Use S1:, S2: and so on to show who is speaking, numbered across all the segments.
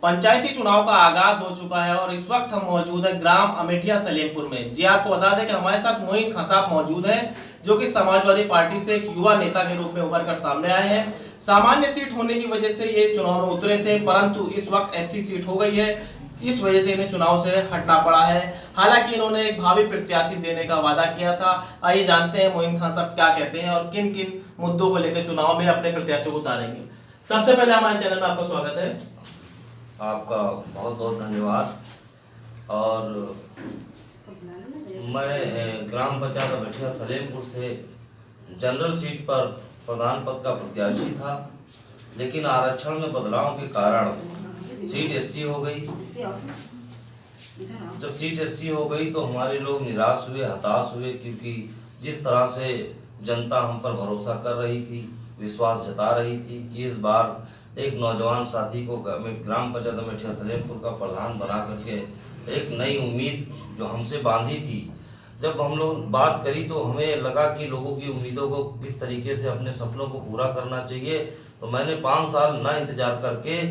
S1: पंचायती चुनाव का आगाज हो चुका है और इस वक्त हम मौजूद हैं ग्राम अमेठिया सलेमपुर में। जी आपको बता दें कि हमारे साथ मोइन खां साहब मौजूद हैं, जो कि समाजवादी पार्टी से एक युवा नेता के रूप में उभर कर सामने आए हैं। सामान्य सीट होने की वजह से ये चुनाव में उतरे थे, परंतु इस वक्त ऐसी सीट हो गई है, इस वजह से इन्हें चुनाव से हटना पड़ा है। हालांकि इन्होंने एक भावी प्रत्याशी देने का वादा किया था। आइए जानते हैं मोइन खां साहब क्या कहते हैं और किन किन मुद्दों को लेकर चुनाव में अपने प्रत्याशी को उतारेंगे। सबसे पहले हमारे चैनल में आपका स्वागत है।
S2: आपका बहुत बहुत धन्यवाद। और मैं ग्राम पंचायत अमेठिया सलेमपुर से जनरल सीट पर प्रधान पद का प्रत्याशी था, लेकिन आरक्षण में बदलाव के कारण सीट एससी हो गई। जब सीट एससी हो गई तो हमारे लोग निराश हुए, हताश हुए, क्योंकि जिस तरह से जनता हम पर भरोसा कर रही थी, विश्वास जता रही थी कि इस बार एक नौजवान साथी को ग्राम पंचायत अमेठिया सलेमपुर का प्रधान बना करके एक नई उम्मीद जो हमसे बांधी थी, जब हम लोग बात करी तो हमें लगा कि लोगों की उम्मीदों को किस तरीके से अपने सपनों को पूरा करना चाहिए। तो मैंने 5 साल ना इंतजार करके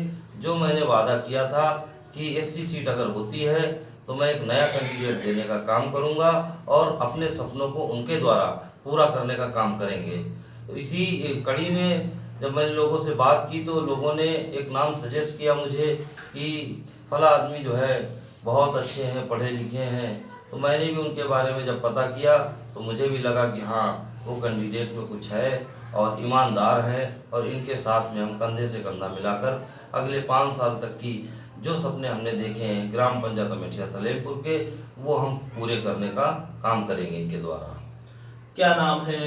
S2: जो मैंने वादा किया था कि एससी सीट अगर होती है तो मैं एक नया कैंडिडेट देने का काम करूंगा और अपने सपनों को उनके द्वारा पूरा करने का काम करेंगे। तो इसी कड़ी में जब मैंने लोगों से बात की तो लोगों ने एक नाम सजेस्ट किया मुझे कि फला आदमी जो है बहुत अच्छे हैं, पढ़े लिखे हैं। तो मैंने भी उनके बारे में जब पता किया तो मुझे भी लगा कि हाँ, वो कैंडिडेट में कुछ है और ईमानदार है, और इनके साथ में हम कंधे से कंधा मिलाकर अगले 5 साल तक की जो सपने हमने देखे हैं ग्राम पंचायत अमेठिया सलेमपुर के, वो हम पूरे करने का काम करेंगे इनके द्वारा।
S1: क्या नाम है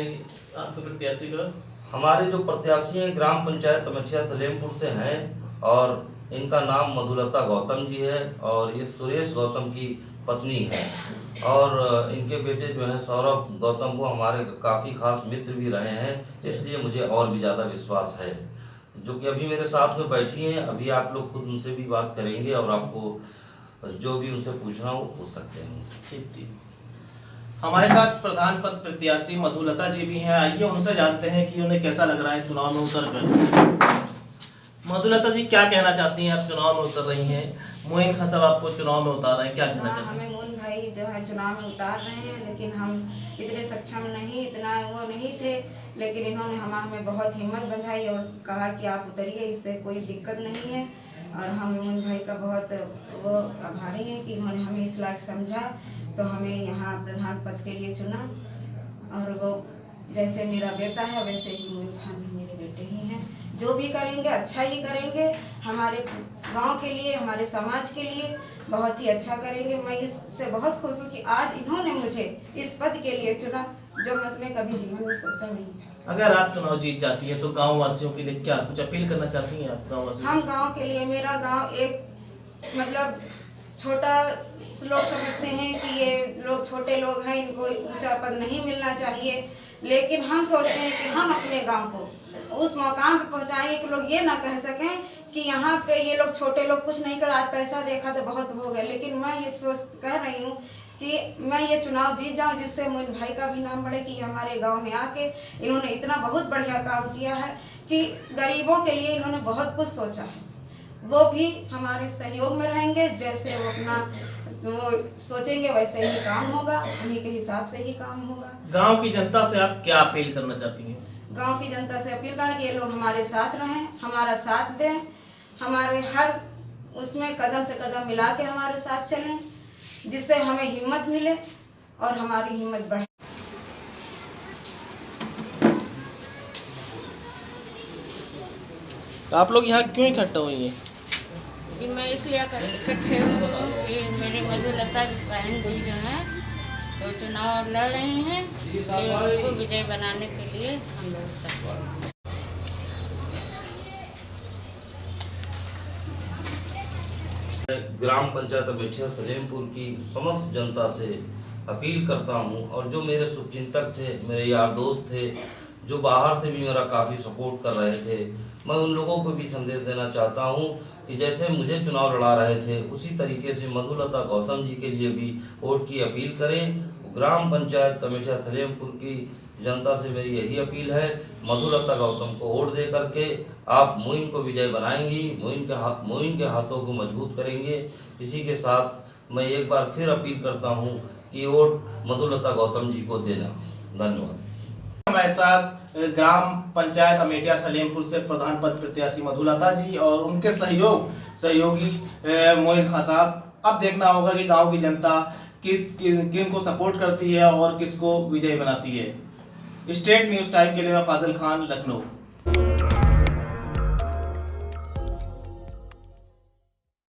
S1: आपके प्रत्याशी का?
S2: हमारे जो प्रत्याशी हैं ग्राम पंचायत अमेठिया सलेमपुर से हैं और इनका नाम मधुलता गौतम जी है और ये सुरेश गौतम की पत्नी है। और इनके बेटे जो हैं सौरभ गौतम को हमारे काफ़ी खास मित्र भी रहे हैं, इसलिए मुझे और भी ज़्यादा विश्वास है। जो कि अभी मेरे साथ में बैठी हैं, अभी आप लोग खुद उनसे भी बात करेंगे और आपको जो भी उनसे पूछना हो पूछ सकते हैं उनसे।
S1: ठीक। हमारे साथ प्रधान पद प्रत्याशी मधुलता जी भी हैं, आइए उनसे जानते हैं कि उन्हें कैसा लग रहा है चुनाव में उतर कर। मधुलता जी, क्या कहना चाहती हैं? आप चुनाव में उतर रही हैं, मोइन खां साहब आपको चुनाव में उतार रहे हैं, क्या कहना चाहती हैं?
S3: हमें मोइन भाई जो है चुनाव में उतार रहे हैं, लेकिन हम इतने सक्षम नहीं, इतना वो नहीं थे, लेकिन इन्होंने हमें बहुत हिम्मत बंधाई और कहा कि आप उतरिए, इससे कोई दिक्कत नहीं है। और हम मोइन भाई का बहुत वो आभारी हैं कि उन्होंने हमें इस लायक समझा तो हमें यहाँ प्रधान पद के लिए चुना। और वो जैसे मेरा बेटा है वैसे ही मोइन खान भी मेरे बेटे ही हैं। जो भी करेंगे अच्छा ही करेंगे, हमारे गांव के लिए, हमारे समाज के लिए बहुत ही अच्छा करेंगे। मैं इससे बहुत खुश हूँ कि आज इन्होंने मुझे इस पद के लिए चुना, जो मैंने कभी जीवन में सोचा नहीं था।
S1: अगर आप चुनाव जीत जाती है तो गांव वासियों के लिए क्या कुछ अपील करना चाहती हैं आप गांव वासियों?
S3: हम गांव के लिए, मेरा गांव एक मतलब छोटा लोग समझते हैं कि ये लोग छोटे लोग हैं, इनको ऊंचा पद नहीं मिलना चाहिए, लेकिन हम सोचते हैं कि हम अपने गांव को उस मकाम पे पहुंचाएंगे कि लोग ये ना कह सकें कि यहाँ पे ये लोग छोटे लोग कुछ नहीं कर, आज पैसा देखा तो बहुत हो गए। लेकिन मैं ये कह रही हूँ कि मैं ये चुनाव जीत जाऊँ, जिससे मोइन भाई का भी नाम बढ़े कि हमारे गांव में आके इन्होंने इतना बहुत बढ़िया काम किया है कि गरीबों के लिए इन्होंने बहुत कुछ सोचा है। वो भी हमारे सहयोग में रहेंगे, जैसे वो अपना वो सोचेंगे वैसे ही काम होगा, उन्हीं के हिसाब से ही काम होगा।
S1: गांव की जनता से आप क्या अपील करना चाहती हैं?
S3: गांव की जनता से अपील करें कि ये लोग हमारे साथ रहें, हमारा साथ दें, हमारे हर उसमें कदम से कदम मिला के हमारे साथ चलें, जिससे हमें हिम्मत मिले और हमारी हिम्मत बढ़े।
S1: आप लोग यहाँ क्यों इकट्ठा हुई हैं?
S4: जी मैं इसलिए इकट्ठे हूँ कि मेरी मधुलता की बहन जी जो हैं तो चुनाव लड़ रही हैं, उनको विजय बनाने के लिए हम लोग सब
S2: ग्राम पंचायत अमेठिया सलेमपुर की समस्त जनता से अपील करता हूं, और जो मेरे शुभचिंतक थे, मेरे यार दोस्त थे, जो बाहर से भी मेरा काफ़ी सपोर्ट कर रहे थे, मैं उन लोगों को भी संदेश देना चाहता हूं कि जैसे मुझे चुनाव लड़ा रहे थे उसी तरीके से मधुलता गौतम जी के लिए भी वोट की अपील करें। ग्राम पंचायत अमेठिया सलेमपुर की जनता से मेरी यही अपील है, मधुलता गौतम को वोट दे करके आप मोइन को विजय बनाएंगी, मोइन के हाथों को मजबूत करेंगे। इसी के साथ मैं एक बार फिर अपील करता हूं कि वोट मधुलता गौतम जी को देना। धन्यवाद।
S1: हमारे साथ ग्राम पंचायत अमेठिया सलेमपुर से प्रधान पद प्रत्याशी मधुलता जी और उनके सहयोगी मोइन खां साहब। अब देखना होगा कि गांव की जनता किन को सपोर्ट करती है और किसको विजयी बनाती है। स्टेट न्यूज़ टाइम के लिए मैं फाजिल खान, लखनऊ।